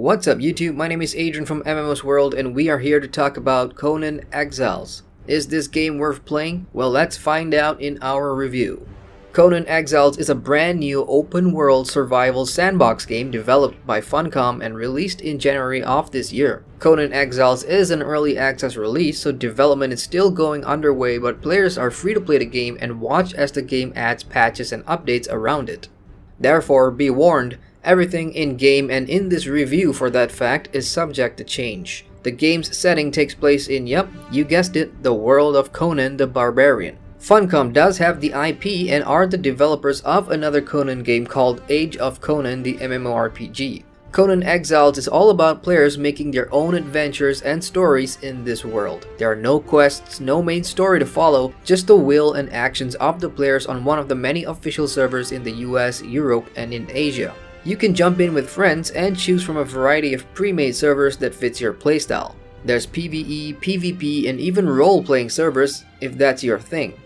What's up YouTube, my name is Adrian from MMO's World and we are here to talk about Conan Exiles. Is this game worth playing? Well, let's find out in our review. Conan Exiles is a brand new open world survival sandbox game developed by Funcom and released in January of this year. Conan Exiles is an early access release, so development is still going underway, but players are free to play the game and watch as the game adds patches and updates around it. Therefore, be warned, everything in-game and in this review for that fact is subject to change. The game's setting takes place in, yep, you guessed it, the world of Conan the Barbarian. Funcom does have the IP and are the developers of another Conan game called Age of Conan the MMORPG. Conan Exiles is all about players making their own adventures and stories in this world. There are no quests, no main story to follow, just the will and actions of the players on one of the many official servers in the US, Europe, and in Asia. You can jump in with friends and choose from a variety of pre-made servers that fits your playstyle. There's PvE, PvP, and even role-playing servers if that's your thing.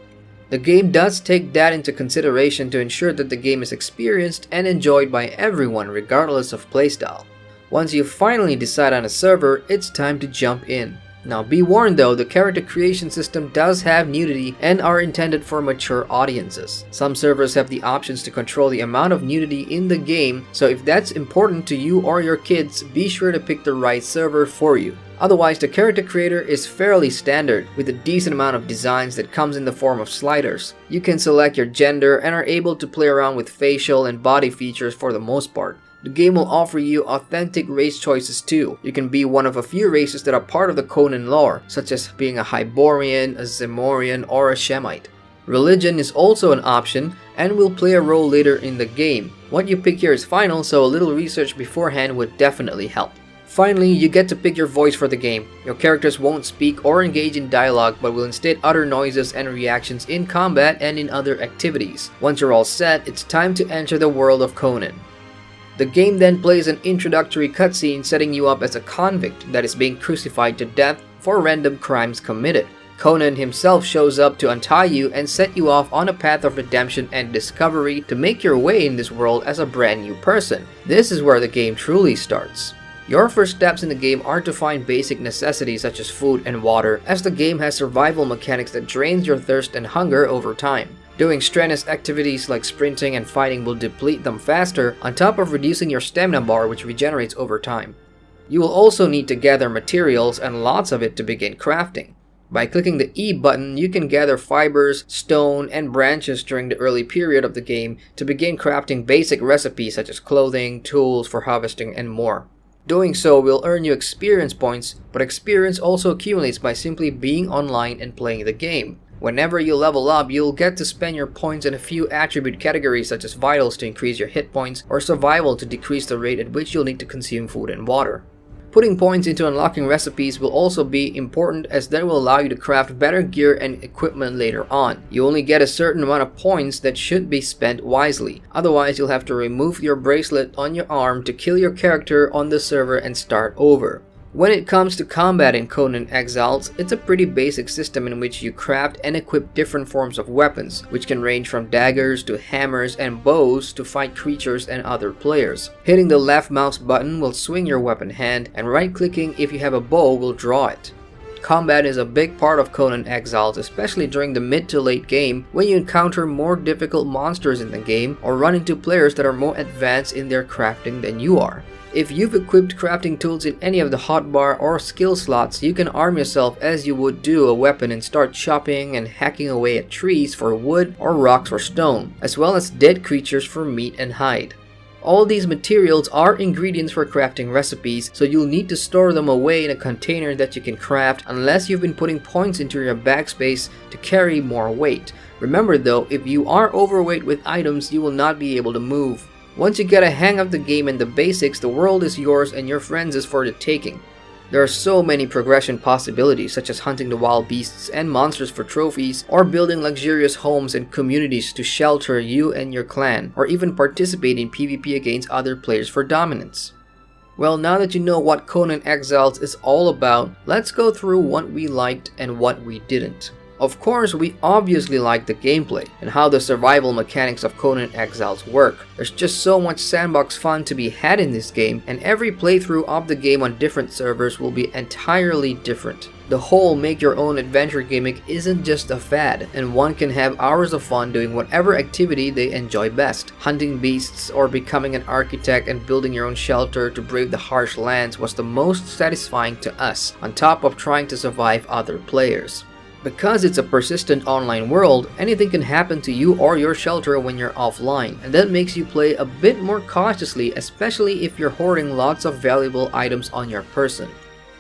The game does take that into consideration to ensure that the game is experienced and enjoyed by everyone regardless of playstyle. Once you finally decide on a server, it's time to jump in. Now be warned though, the character creation system does have nudity and are intended for mature audiences. Some servers have the options to control the amount of nudity in the game, so if that's important to you or your kids, be sure to pick the right server for you. Otherwise, the character creator is fairly standard, with a decent amount of designs that comes in the form of sliders. You can select your gender and are able to play around with facial and body features for the most part. The game will offer you authentic race choices too. You can be one of a few races that are part of the Conan lore, such as being a Hyborian, a Zemorian, or a Shemite. Religion is also an option and will play a role later in the game. What you pick here is final, so a little research beforehand would definitely help. Finally, you get to pick your voice for the game. Your characters won't speak or engage in dialogue, but will instead utter noises and reactions in combat and in other activities. Once you're all set, it's time to enter the world of Conan. The game then plays an introductory cutscene setting you up as a convict that is being crucified to death for random crimes committed. Conan himself shows up to untie you and set you off on a path of redemption and discovery to make your way in this world as a brand new person. This is where the game truly starts. Your first steps in the game are to find basic necessities such as food and water, as the game has survival mechanics that drains your thirst and hunger over time. Doing strenuous activities like sprinting and fighting will deplete them faster, on top of reducing your stamina bar, which regenerates over time. You will also need to gather materials and lots of it to begin crafting. By clicking the E button, you can gather fibers, stone, and branches during the early period of the game to begin crafting basic recipes such as clothing, tools for harvesting, and more. Doing so will earn you experience points, but experience also accumulates by simply being online and playing the game. Whenever you level up, you'll get to spend your points in a few attribute categories such as vitals to increase your hit points or survival to decrease the rate at which you'll need to consume food and water. Putting points into unlocking recipes will also be important, as that will allow you to craft better gear and equipment later on. You only get a certain amount of points that should be spent wisely, otherwise you'll have to remove your bracelet on your arm to kill your character on the server and start over. When it comes to combat in Conan Exiles, it's a pretty basic system in which you craft and equip different forms of weapons, which can range from daggers to hammers and bows to fight creatures and other players. Hitting the left mouse button will swing your weapon hand, and right-clicking if you have a bow will draw it. Combat is a big part of Conan Exiles, especially during the mid to late game when you encounter more difficult monsters in the game or run into players that are more advanced in their crafting than you are. If you've equipped crafting tools in any of the hotbar or skill slots, you can arm yourself as you would do a weapon and start chopping and hacking away at trees for wood or rocks for stone, as well as dead creatures for meat and hide. All these materials are ingredients for crafting recipes, so you'll need to store them away in a container that you can craft unless you've been putting points into your backspace to carry more weight. Remember though, if you are overweight with items, you will not be able to move. Once you get a hang of the game and the basics, the world is yours and your friends is for the taking. There are so many progression possibilities, such as hunting the wild beasts and monsters for trophies, or building luxurious homes and communities to shelter you and your clan, or even participate in PvP against other players for dominance. Well, now that you know what Conan Exiles is all about, let's go through what we liked and what we didn't. Of course, we obviously like the gameplay and how the survival mechanics of Conan Exiles work. There's just so much sandbox fun to be had in this game, and every playthrough of the game on different servers will be entirely different. The whole make your own adventure gimmick isn't just a fad, and one can have hours of fun doing whatever activity they enjoy best. Hunting beasts or becoming an architect and building your own shelter to brave the harsh lands was the most satisfying to us, on top of trying to survive other players. Because it's a persistent online world, anything can happen to you or your shelter when you're offline, and that makes you play a bit more cautiously, especially if you're hoarding lots of valuable items on your person.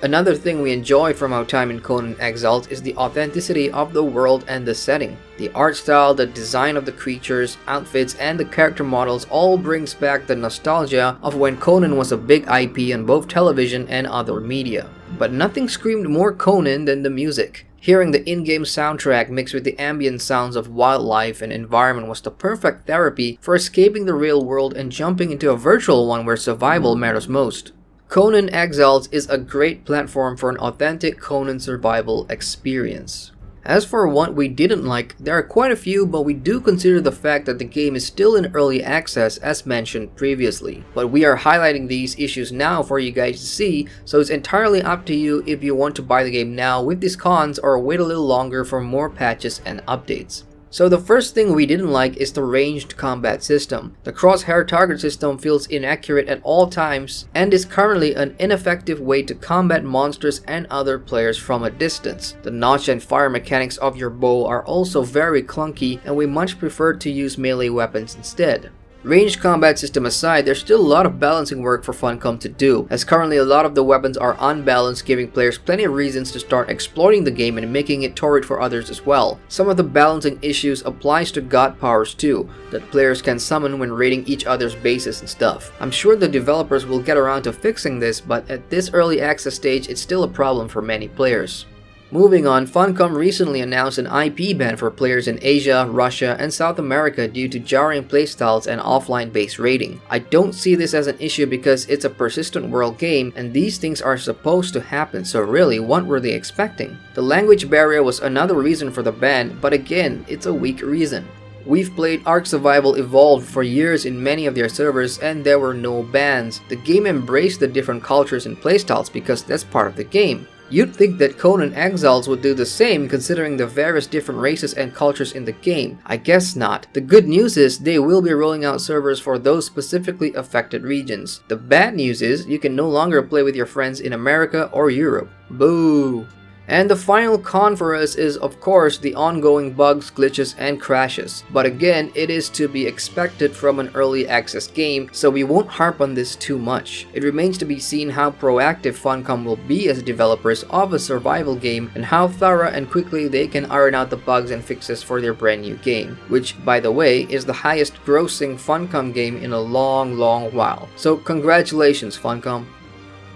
Another thing we enjoy from our time in Conan Exiles is the authenticity of the world and the setting. The art style, the design of the creatures, outfits, and the character models all brings back the nostalgia of when Conan was a big IP on both television and other media. But nothing screamed more Conan than the music. Hearing the in-game soundtrack mixed with the ambient sounds of wildlife and environment was the perfect therapy for escaping the real world and jumping into a virtual one where survival matters most. Conan Exiles is a great platform for an authentic Conan survival experience. As for what we didn't like, there are quite a few, but we do consider the fact that the game is still in early access as mentioned previously. But we are highlighting these issues now for you guys to see, so it's entirely up to you if you want to buy the game now with these cons or wait a little longer for more patches and updates. So the first thing we didn't like is the ranged combat system. The crosshair target system feels inaccurate at all times and is currently an ineffective way to combat monsters and other players from a distance. The notch and fire mechanics of your bow are also very clunky, and we much prefer to use melee weapons instead. Ranged combat system aside, there's still a lot of balancing work for Funcom to do, as currently a lot of the weapons are unbalanced, giving players plenty of reasons to start exploiting the game and making it torrid for others as well. Some of the balancing issues applies to god powers too, that players can summon when raiding each other's bases and stuff. I'm sure the developers will get around to fixing this, but at this early access stage it's still a problem for many players. Moving on, Funcom recently announced an IP ban for players in Asia, Russia, and South America due to jarring playstyles and offline-based raiding. I don't see this as an issue because it's a persistent world game and these things are supposed to happen, so really, what were they expecting? The language barrier was another reason for the ban, but again, it's a weak reason. We've played Ark Survival Evolved for years in many of their servers and there were no bans. The game embraced the different cultures and playstyles because that's part of the game. You'd think that Conan Exiles would do the same considering the various different races and cultures in the game. I guess not. The good news is they will be rolling out servers for those specifically affected regions. The bad news is you can no longer play with your friends in America or Europe. Boo! And the final con for us is of course the ongoing bugs, glitches, and crashes. But again, it is to be expected from an early access game, so we won't harp on this too much. It remains to be seen how proactive Funcom will be as developers of a survival game and how thorough and quickly they can iron out the bugs and fixes for their brand new game, which by the way is the highest grossing Funcom game in a long while. So congratulations Funcom.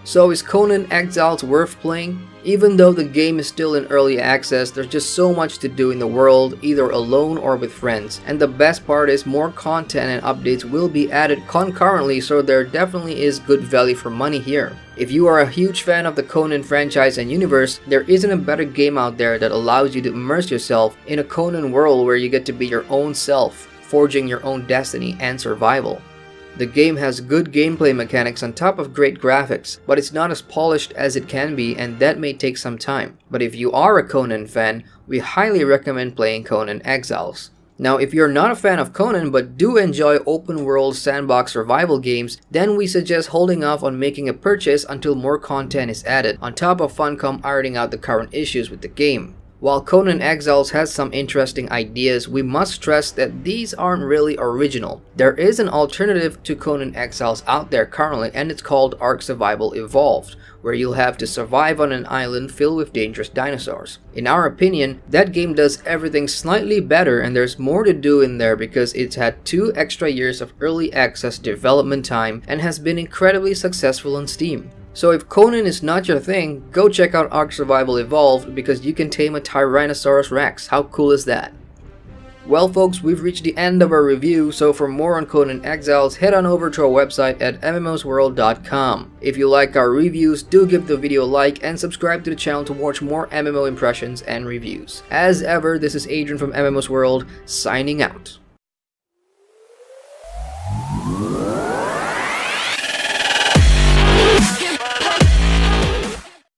So is Conan Exiles worth playing? Even though the game is still in early access, there's just so much to do in the world, either alone or with friends. And the best part is more content and updates will be added concurrently, so there definitely is good value for money here. If you are a huge fan of the Conan franchise and universe, there isn't a better game out there that allows you to immerse yourself in a Conan world where you get to be your own self, forging your own destiny and survival. The game has good gameplay mechanics on top of great graphics, but it's not as polished as it can be and that may take some time. But if you are a Conan fan, we highly recommend playing Conan Exiles. Now if you're not a fan of Conan but do enjoy open world sandbox survival games, then we suggest holding off on making a purchase until more content is added, on top of Funcom ironing out the current issues with the game. While Conan Exiles has some interesting ideas, we must stress that these aren't really original. There is an alternative to Conan Exiles out there currently and it's called Ark Survival Evolved, where you'll have to survive on an island filled with dangerous dinosaurs. In our opinion, that game does everything slightly better and there's more to do in there because it's had 2 extra years of early access development time and has been incredibly successful on Steam. So if Conan is not your thing, go check out Ark Survival Evolved because you can tame a Tyrannosaurus Rex. How cool is that? Well folks, we've reached the end of our review, so for more on Conan Exiles, head on over to our website at mmosworld.com. If you like our reviews, do give the video a like and subscribe to the channel to watch more MMO impressions and reviews. As ever, this is Adrian from MMOs World, signing out.